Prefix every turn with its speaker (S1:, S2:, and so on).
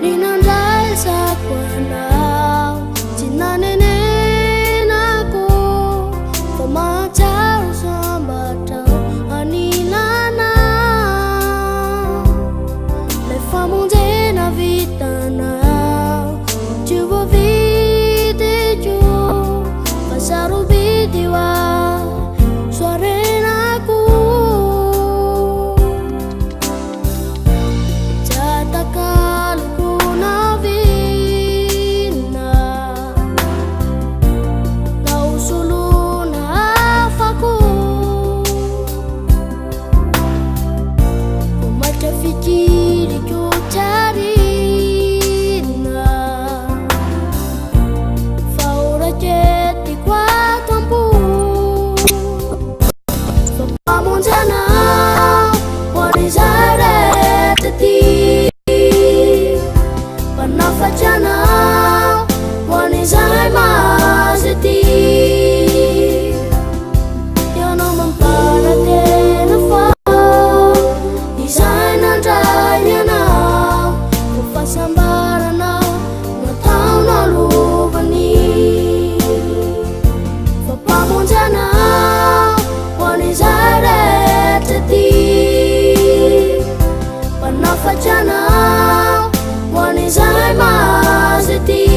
S1: Ninandai sa kwanao Tinanene nako Pamataw sa bataw Anilana Lefamunde na vitanao Tuwa vide jo Pasaru bidiwa Suarena aku Jatakaluku na vina Nausulu na afaku Kumata fikiri kutarina Faura jeti kwa tampu Pamunjana Warizare teti Panafajana Wanizai mazeti Yono mampara tena fa Design andanya na Kufasambara na Ngatau na lubani Pamunjana Wanizare teti Panafajana Wanizai mazeti